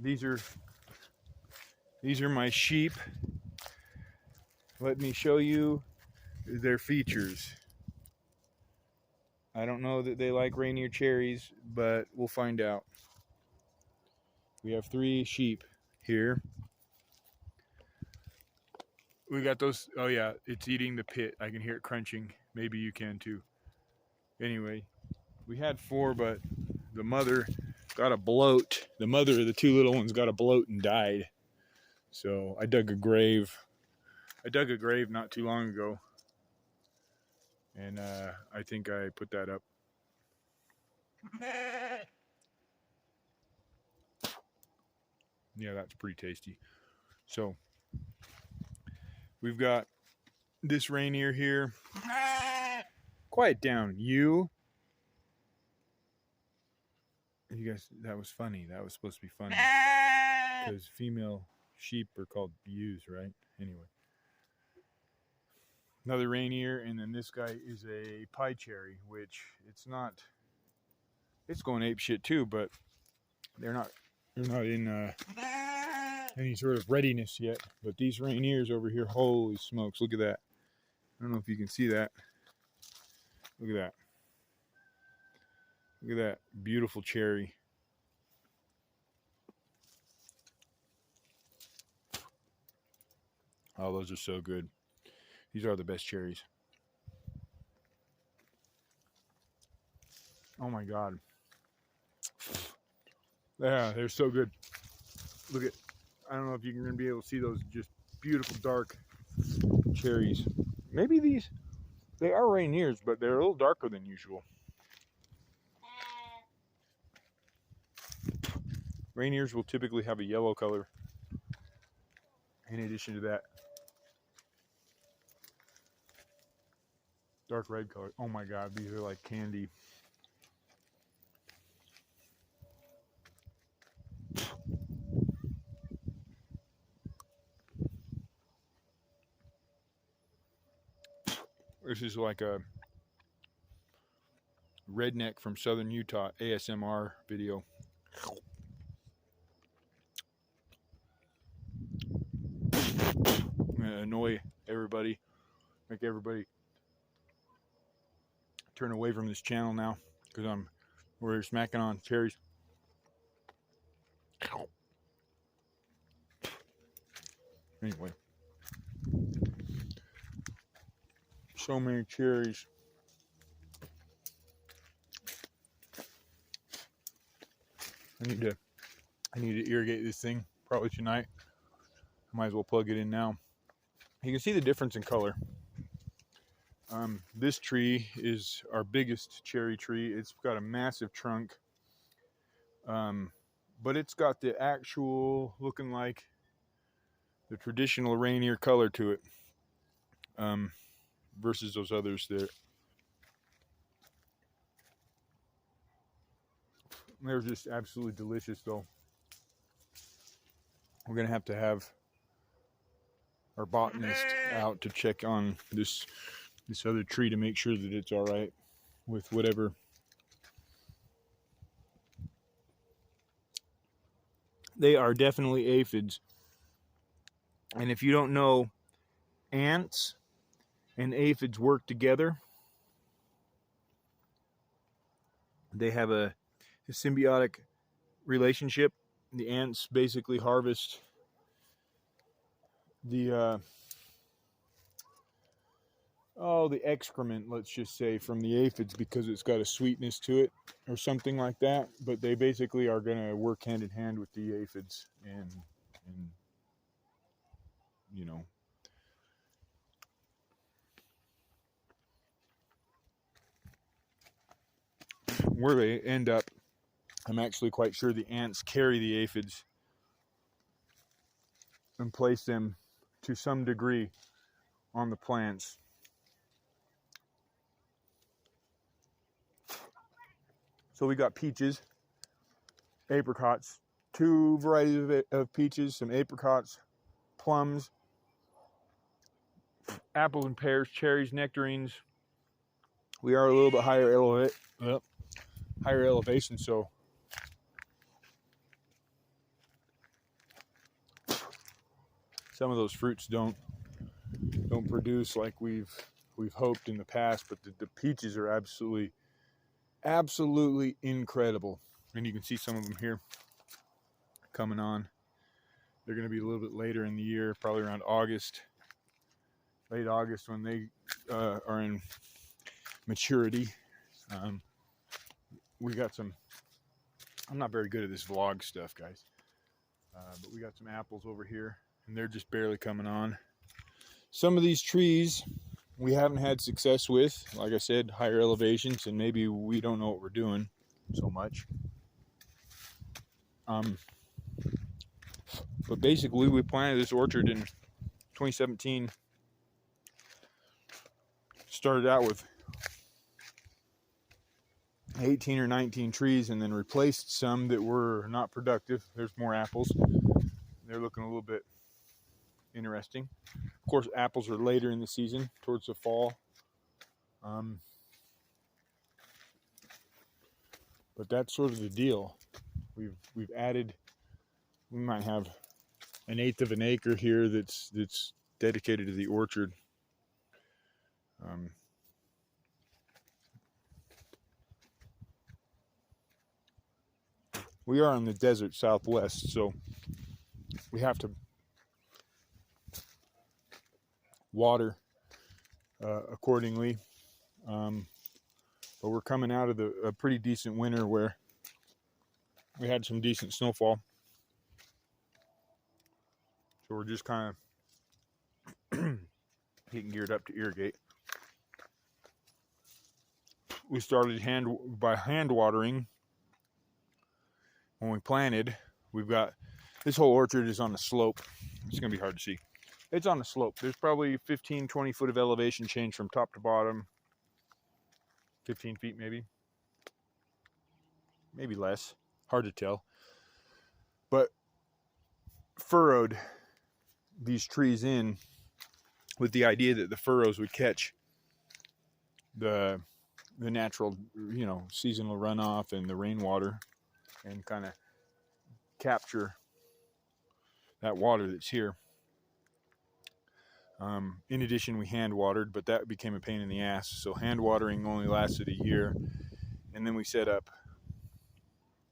these are my sheep. Let me show you their features. I don't know that they like Rainier cherries, but we'll find out. We have 3 sheep here. We got those. Oh yeah, it's eating the pit. I can hear it crunching. Maybe you can too. Anyway, we had 4, but the mother got a bloat. The mother of the 2 little ones got a bloat and died. So I dug a grave. I dug a grave not too long ago, and I think I put that up. Yeah, that's pretty tasty. So we've got this Rainier here. Quiet down, you. You guys, that was funny. That was supposed to be funny. Because female sheep are called ewes, right? Anyway. Another Rainier, and then this guy is a pie cherry, which it's not. It's going ape shit too, but they're not in any sort of readiness yet. But these Rainiers over here, holy smokes, look at that. I don't know if you can see that. Look at that. Look at that beautiful cherry. Oh, those are so good. These are the best cherries. Oh my God. Yeah, they're so good. Look at, I don't know if you're going to be able to see those just beautiful dark cherries. Maybe these, they are Rainiers, but they're a little darker than usual. Rainiers will typically have a yellow color in addition to that dark red color. Oh my God, these are like candy. This is like a redneck from southern Utah ASMR video. I'm gonna annoy everybody, make everybody turn away from this channel now because we're smacking on cherries. Anyway, so many cherries. I need to irrigate this thing probably tonight. I might as well plug it in now. You can see the difference in color. This tree is our biggest cherry tree. It's got a massive trunk, but it's got the actual looking like the traditional Rainier color to it, versus those others there. They're just absolutely delicious though. We're gonna have to have our botanist out to check on this other tree to make sure that it's all right with whatever. They are definitely aphids. And if you don't know, ants and aphids work together. They have a symbiotic relationship. The ants basically harvest the excrement, let's just say, from the aphids because it's got a sweetness to it or something like that. But they basically are going to work hand in hand with the aphids and you know, where they end up, I'm actually quite sure the ants carry the aphids and place them to some degree on the plants. So we got peaches, apricots, 2 varieties of peaches, some apricots, plums, apples and pears, cherries, nectarines. We are a little bit higher elevation, so some of those fruits don't produce like we've hoped in the past, but the peaches are absolutely incredible. And you can see some of them here coming on. They're going to be a little bit later in the year, probably around August, late August, when they are in maturity. We got some, I'm not very good at this vlog stuff, guys, but we got some apples over here, and they're just barely coming on. Some of these trees we haven't had success with, like I said, higher elevations, and maybe we don't know what we're doing so much. But basically, we planted this orchard in 2017. Started out with 18 or 19 trees, and then replaced some that were not productive. There's more apples. They're looking a little bit interesting. Of course, apples are later in the season, towards the fall. But that's sort of the deal. We've added. We might have 1/8 of an acre here that's dedicated to the orchard. We are in the desert Southwest, so we have to water accordingly. But we're coming out of a pretty decent winter where we had some decent snowfall. So we're just kind of getting geared up to irrigate. We started by hand watering when we planted. We've got, this whole orchard is on a slope. It's going to be hard to see. It's on a slope. There's probably 15, 20 foot of elevation change from top to bottom. 15 feet maybe. Maybe less. Hard to tell. But furrowed these trees in with the idea that the furrows would catch the natural, seasonal runoff and the rainwater, and kind of capture that water that's here. In addition, we hand watered, but that became a pain in the ass. So hand watering only lasted a year, and then we set up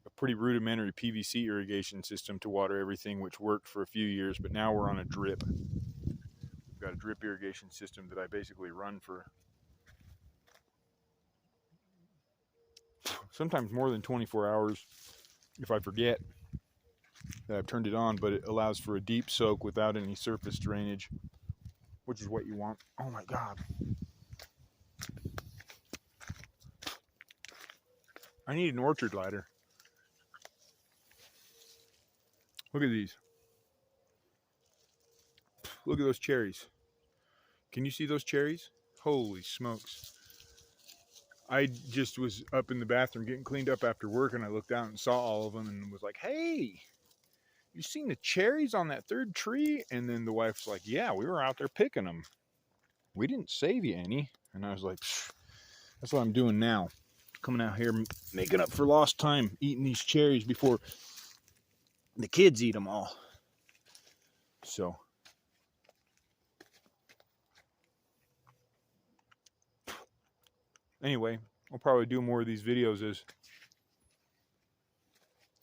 a pretty rudimentary PVC irrigation system to water everything, which worked for a few years. But now we're on a drip. We've got a drip irrigation system that I basically run for sometimes more than 24 hours if I forget that I've turned it on, but it allows for a deep soak without any surface drainage, which is what you want. Oh my God. I need an orchard ladder. Look at these. Look at those cherries. Can you see those cherries? Holy smokes. I just was up in the bathroom getting cleaned up after work, and I looked out and saw all of them and was like, hey, you seen the cherries on that third tree? And then the wife's like, yeah, we were out there picking them. We didn't save you any. And I was like, that's what I'm doing now. Coming out here, making up for lost time, eating these cherries before the kids eat them all. So, anyway, I'll probably do more of these videos as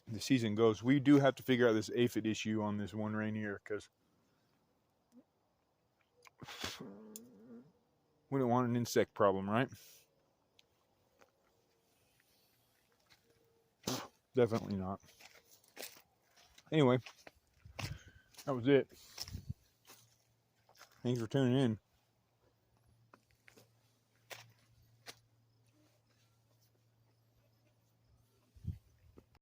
the season goes. We do have to figure out this aphid issue on this one Rainier, because we don't want an insect problem, right? Definitely not. Anyway, that was it. Thanks for tuning in.